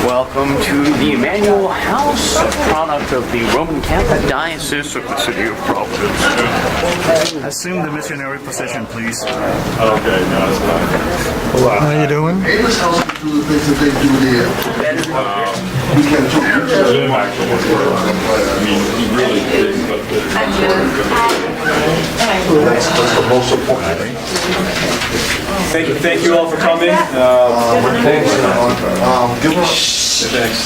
Welcome to the Emmanuel House, a product of the Roman Catholic Diocese of the City of Providence. Assume the missionary position, please. Okay, no, it's fine. How you doing? Amos House can do the things that they do there. We can't do Jim actually was I mean, he really did, but that's the most important thing. Thank you all for coming. Thanks. Give us. Thanks.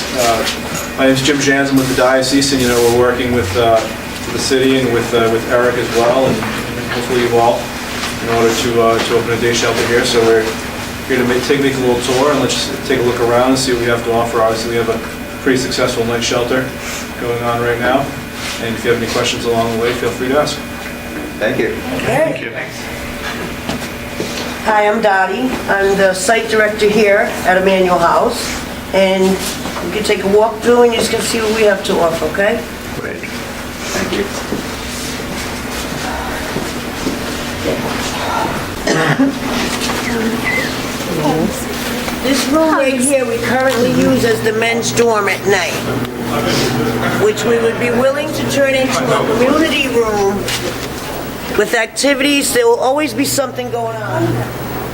My name is Jim Jansen with the diocese, and we're working with the city and with Eric as well, and hopefully you all, in order to open a day shelter here. So we're here to make a little tour, and let's take a look around and see what we have to offer. Obviously, we have a pretty successful night shelter going on right now, and if you have any questions along the way, feel free to ask. Thank you. Thank you. Hi, I'm Dottie. I'm the site director here at Emmanuel House. And you can take a walk through and you just can see what we have to offer, okay? Great. Thank you. This room right here we currently use as the men's dorm at night, which we would be willing to turn into a community room with activities. There will always be something going on.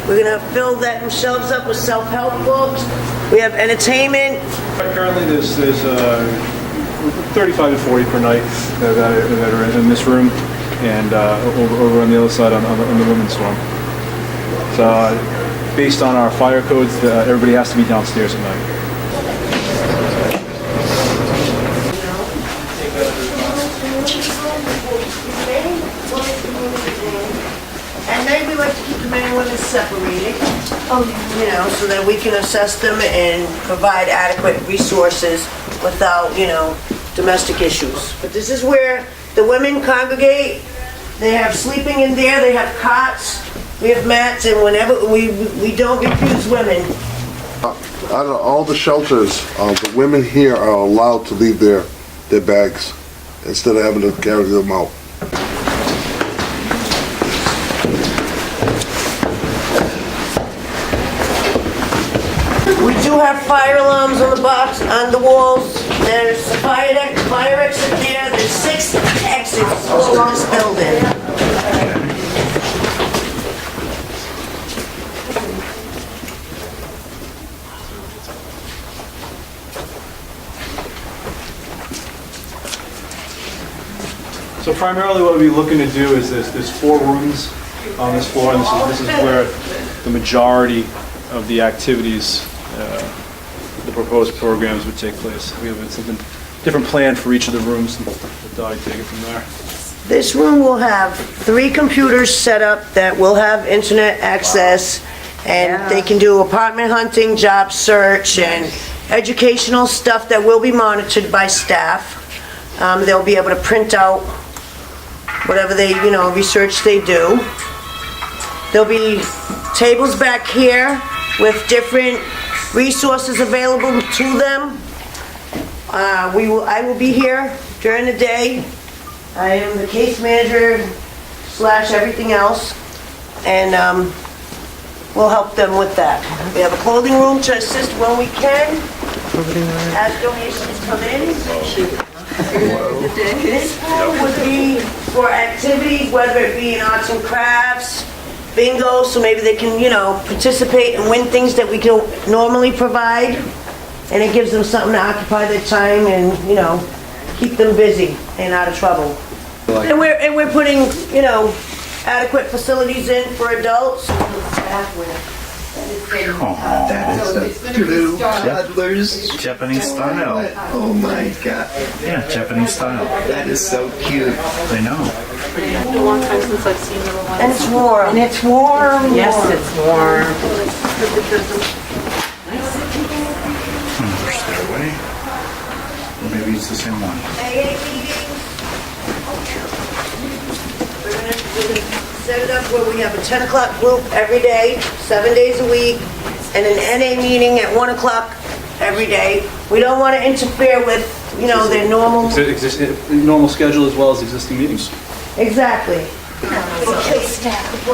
We're gonna fill that shelves up with self-help books. We have entertainment. Currently, there's 35 to 40 per night that are in this room, and over on the other side on the women's dorm. So, based on our fire codes, everybody has to be downstairs at night. At night, we like to keep the men and women separated, so that we can assess them and provide adequate resources without, domestic issues. But this is where the women congregate. They have sleeping in there. They have cots. We have mats, and whenever we don't refuse women. Out of all the shelters, the women here are allowed to leave their bags instead of having to carry them out. We do have fire alarms on the box, on the walls. There's a fire exit there. There's 6 exits to this building. So primarily what we'll be looking to do is there's 4 rooms on this floor, and this is where the majority of the activities, the proposed programs would take place. We have something different planned for each of the rooms, and Dottie take it from there. This room will have 3 computers set up that will have internet access, and they can do apartment hunting, job search, and educational stuff that will be monitored by staff. They'll be able to print out whatever they, research they do. There'll be tables back here with different resources available to them. I will be here during the day. I am the case manager / everything else, and we'll help them with that. We have a clothing room to assist when we can, as donations come in. This room would be for activities, whether it be in arts and crafts, bingo, so maybe they can, participate and win things that we don't normally provide. And it gives them something to occupy their time and, keep them busy and out of trouble. And we're putting, adequate facilities in for adults. That is so true. Toddlers. Japanese style. Oh my god. Yeah, Japanese style. That is so cute. I know. It's been a long time since I've seen little ones. And it's warm. And it's warm. Yes, it's warm. There's their way. Or maybe it's the same one. AA meetings. We're gonna set it up where we have a 10 o'clock group every day, 7 days a week, and an NA meeting at 1 o'clock every day. We don't want to interfere with, their normal... Normal schedule as well as existing meetings. Exactly.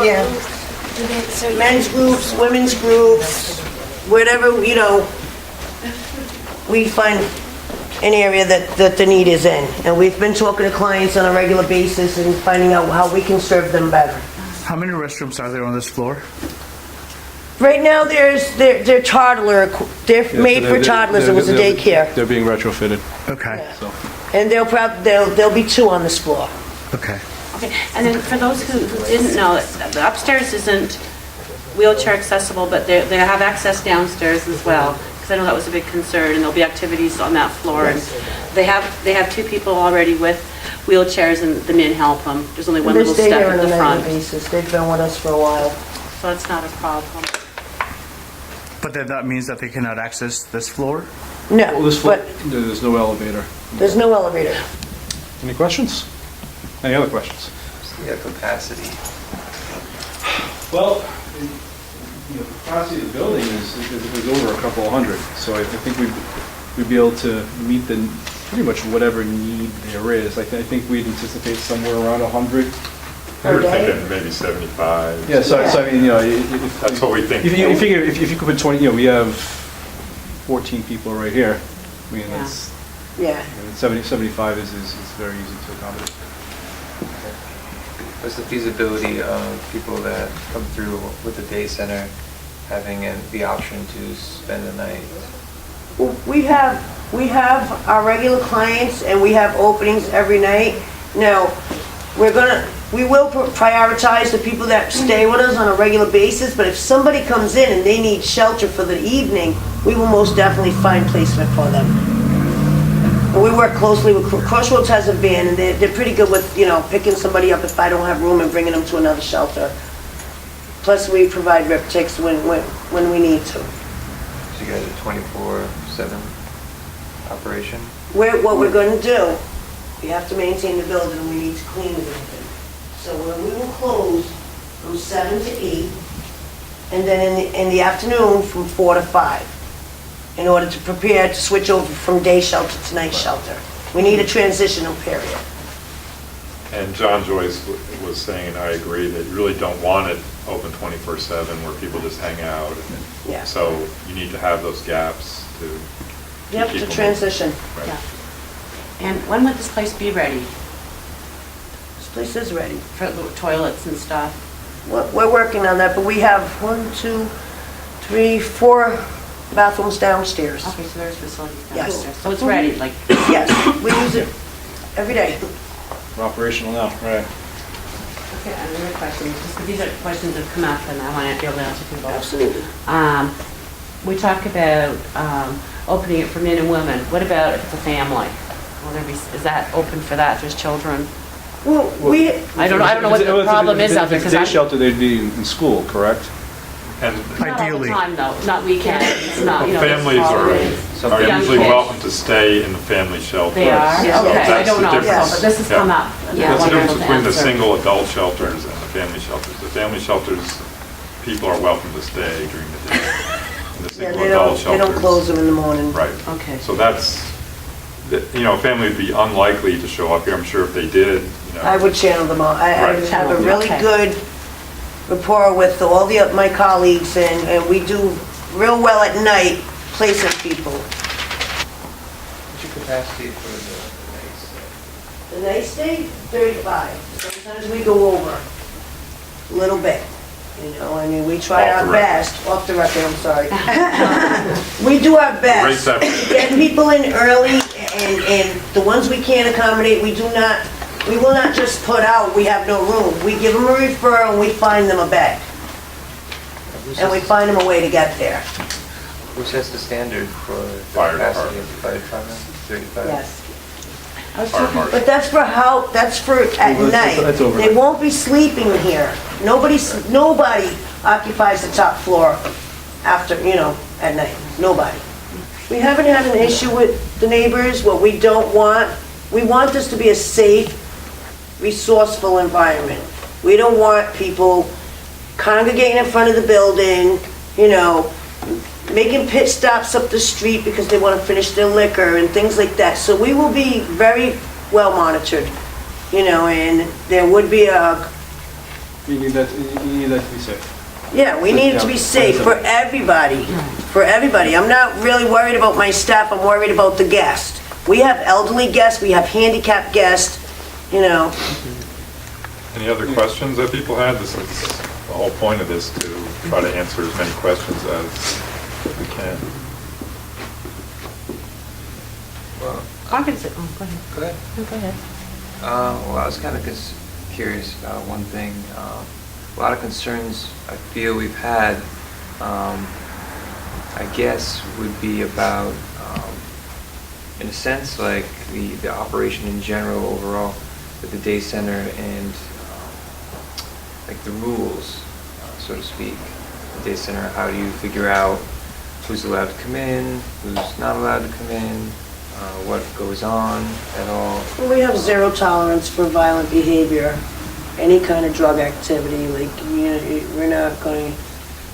Yeah. Men's groups, women's groups, whatever, we find an area that the need is in. And we've been talking to clients on a regular basis and finding out how we can serve them better. How many restrooms are there on this floor? Right now, they're toddler, they're made for toddlers, it was a daycare. They're being retrofitted, Okay, so. And there'll be 2 on this floor. okay. Okay, and then for those who didn't know, the upstairs isn't wheelchair accessible, but they have access downstairs as well, because I know that was a big concern, and there'll be activities on that floor. And they have 2 people already with wheelchairs, and the men help them. There's only one They little stay step there at on a the regular front, basis, they've been with us for a while. so that's not a problem. But then that means that they cannot access this floor? No, This floor, but there's no elevator. there's no elevator. Any questions? Any other questions? Yeah, capacity. Well, the capacity of the building is over a couple hundred, so I think we'd be able to meet pretty much whatever need there is. I think we'd anticipate somewhere around 100. We were Okay. thinking maybe 75. Yeah, so I mean, That's what we think. If you figure, if you could put 20, we have 14 people right here. I mean, that's, Yeah. 75 is very easy to accommodate. What's the feasibility of people that come through with the day center having the option to spend the night? Well, we have our regular clients and we have openings every night. Now, we will prioritize the people that stay with us on a regular basis, but if somebody comes in and they need shelter for the evening, we will most definitely find placement for them. And we work closely with Crossroads has a van and they're pretty good with, picking somebody up if I don't have room and bringing them to another shelter. Plus, we provide rip-ticks when we need to. So you guys are 24/7 operation? What we're going to do, we have to maintain the building and we need to clean the building. So we will close from 7 to 8, and then in the afternoon from 4 to 5, in order to prepare to switch over from day shelter to night shelter. We need a transitional period. And John Joyce was saying, and I agree, that you really don't want it open 24/7 where people just hang out. Yeah. So you need to have those gaps to Yep, keep to them- transition. Right. Yeah. And when would this place be ready This place is ready. for the toilets and stuff? We're working on that, but we have 1, 2, 3, 4 bathrooms downstairs. Okay, so there's facilities Yes. downstairs. So it's ready, like, Yes, we use it every day. We're operational now, right? okay, another question, just 'cause these are questions that come up and I want to be able to answer people. Absolutely. We talk about opening it for men and women. What about if it's a family? Is that open for that, if there's children? Well, I don't know what the problem is out there. If it's day shelter, they'd be in school, correct? And Ideally. Not all the time, though, not weekends, not, there's families holidays. are Young usually kids. welcome to stay in the family shelter. They are? Yeah. So Okay, I that's don't the know, difference. but this has come up. Yeah, I That's the wonder difference if between the answer. single adult shelters and the family shelters. The family shelters, people are welcome to stay during the day. And the Yeah, single adult they shelters. don't close them in the morning. Right. Okay. So that's, a family would be unlikely to show up here. I'm sure if they did, I would channel them out. I Right. have a really Okay. good rapport with all my colleagues, and we do real well at night placing people. What's your capacity for the The night stay, 35. Sometimes we go over a little bit. We try Off our the record. best, off the record, I'm sorry. We do our Rate best. that. Get people in early, and the ones we can't accommodate, we will not just put out, we have no room. We give them a referral, and we find them a bed. And we find them a way to get there. Who sets the standard for the Fire capacity of the fire department? 35? Yes. Fire marshal. But that's for at Well, night. that's overnight. They won't be sleeping here. Nobody occupies the top floor after, at night. Nobody. We haven't had an issue with the neighbors. What we don't want, we want this to be a safe, resourceful environment. We don't want people congregating in front of the building, making pit stops up the street because they want to finish their liquor and things like that. So we will be very well monitored, and there would be You need that to be safe. we need it to be safe for everybody, for everybody. I'm not really worried about my staff, I'm worried about the guest. We have elderly guests, we have handicapped guests, you know. Any other questions that people had? This is the whole point of this, to try to answer as many questions as we can. Well, I can say, oh, go ahead. go ahead. No, go ahead. Well, I was kind of curious about one thing. A lot of concerns I feel we've had, I guess, would be about, in a sense, like the operation in general overall with the day center and like the rules, so to speak. The day center, how do you figure out who's allowed to come in, who's not allowed to come in, what goes on at all? We have zero tolerance for violent behavior, any kind of drug activity, like, you know, we're not going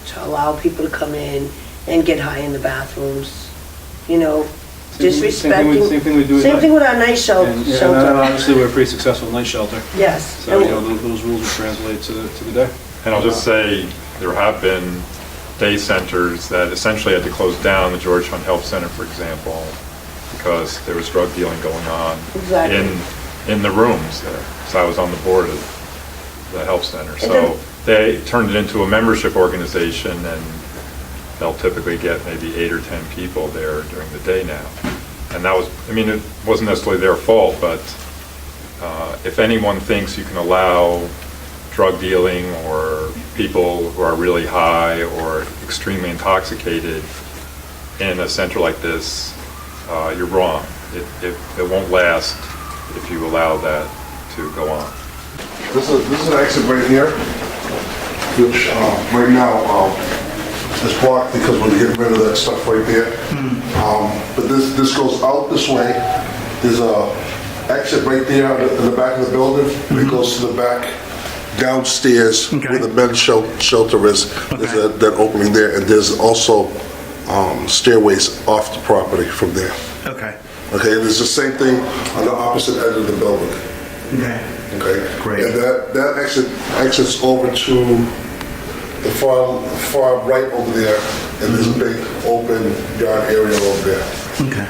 to allow people to come in and get high in the bathrooms, you know, disrespecting. Same thing we do at Same night. thing with our night shelter. And obviously, we're a pretty successful night shelter. Yes. So, you know, those rules will translate to the day. And I'll just say, there have been day centers that essentially had to close down, the Georgetown Health Center, for example, because there was drug dealing going on Exactly. in the rooms there. So I was on the board of the health center. So they turned it into a membership organization, and they'll typically get maybe 8 or 10 people there during the day now. And that was, I mean, it wasn't necessarily their fault, but if anyone thinks you can allow drug dealing or people who are really high or extremely intoxicated in a center like this, you're wrong. It won't last if you allow that to go on. This is an exit right here, which right now is blocked because we're getting rid of that stuff right there. But this goes out this way. There's a exit right there in the back of the building. It goes to the back downstairs where the men's shelter is. There's that opening there, and there's also stairways off the property from there. Okay. Okay, and it's the same thing on the opposite end of the building. Okay. Okay? Great. And that exits over to the far right over there, and there's a big open yard area over there. Okay.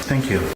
Thank you.